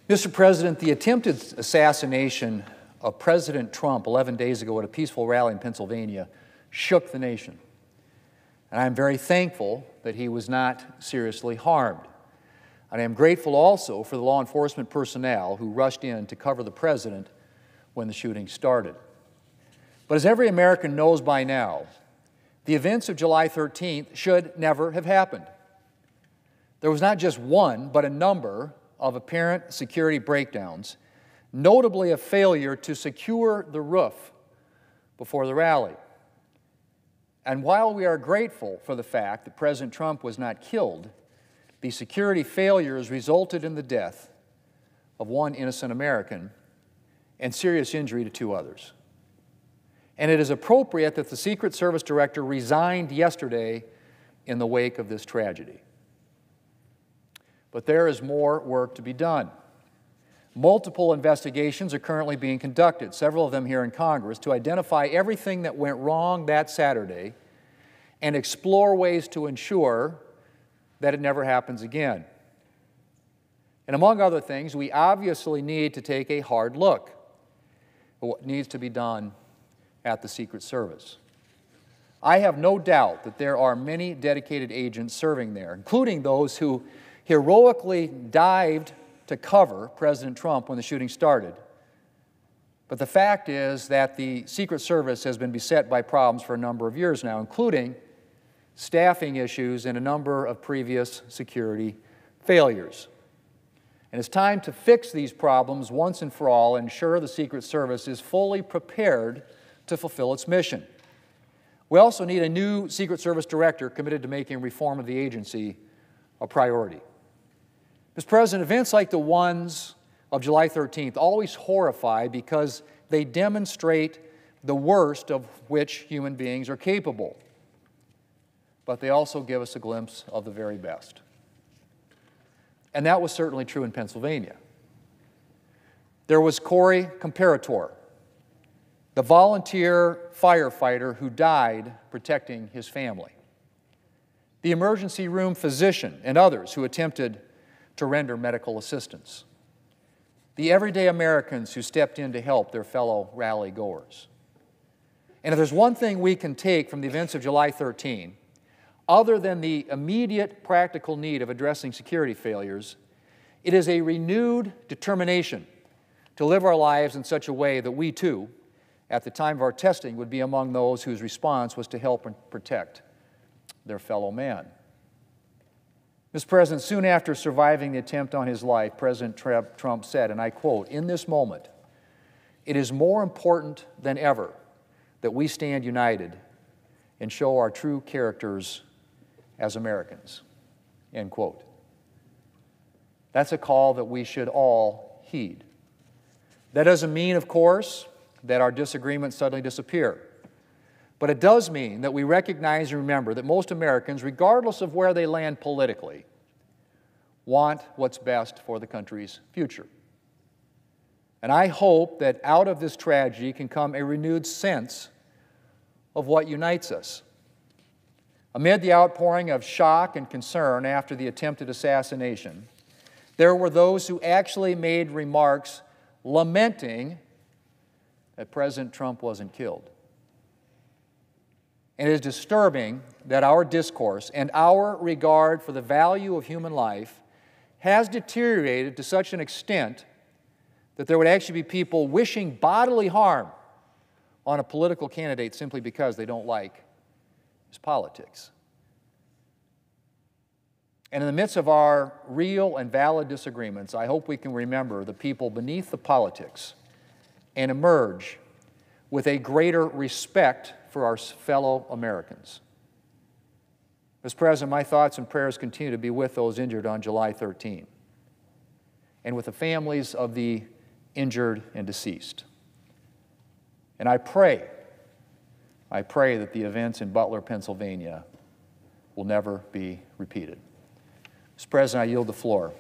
Mr. President, the attempted assassination of President Trump 11 days ago at a peaceful rally in Pennsylvania shook the nation. And I am very thankful that he was not seriously harmed. And I am grateful also for the law enforcement personnel who rushed in to cover the president when the shooting started. But as every American knows by now, the events of July 13th should never have happened. There was not just one, but a number of apparent security breakdowns, notably a failure to secure the roof before the rally. And while we are grateful for the fact that President Trump was not killed, the security failures resulted in the death of one innocent American and serious injury to two others. And it is appropriate that the Secret Service director resigned yesterday in the wake of this tragedy. But there is more work to be done. Multiple investigations are currently being conducted, several of them here in Congress, to identify everything that went wrong that Saturday and explore ways to ensure that it never happens again. And among other things, we obviously need to take a hard look at what needs to be done at the Secret Service. I have no doubt that there are many dedicated agents serving there, including those who heroically dived to cover President Trump when the shooting started. But the fact is that the Secret Service has been beset by problems for a number of years now, including staffing issues and a number of previous security failures. And it's time to fix these problems once and for all and ensure the Secret Service is fully prepared to fulfill its mission. We also need a new Secret Service director committed to making reform of the agency a priority. Mr. President, events like the ones of July 13th always horrify because they demonstrate the worst of which human beings are capable. But they also give us a glimpse of the very best. And that was certainly true in Pennsylvania. There was Corey Comparator, the volunteer firefighter who died protecting his family, the emergency room physician and others who attempted to render medical assistance, the everyday Americans who stepped in to help their fellow rally goers. And if there's one thing we can take from the events of July 13, other than the immediate practical need of addressing security failures, it is a renewed determination to live our lives in such a way that we too, at the time of our testing, would be among those whose response was to help and protect their fellow man. Mr. President, soon after surviving the attempt on his life, President Trump said, and I quote, "In this moment, it is more important than ever that we stand united and show our true characters as Americans," end quote. That's a call that we should all heed. That doesn't mean, of course, that our disagreements suddenly disappear. But it does mean that we recognize and remember that most Americans, regardless of where they land politically, want what's best for the country's future. And I hope that out of this tragedy can come a renewed sense of what unites us. Amid the outpouring of shock and concern after the attempted assassination, there were those who actually made remarks lamenting that President Trump wasn't killed. And it is disturbing that our discourse and our regard for the value of human life has deteriorated to such an extent that there would actually be people wishing bodily harm on a political candidate simply because they don't like his politics. And in the midst of our real and valid disagreements, I hope we can remember the people beneath the politics and emerge with a greater respect for our fellow Americans. Mr. President, my thoughts and prayers continue to be with those injured on July 13 and with the families of the injured and deceased. And I pray that the events in Butler, Pennsylvania will never be repeated. Mr. President, I yield the floor.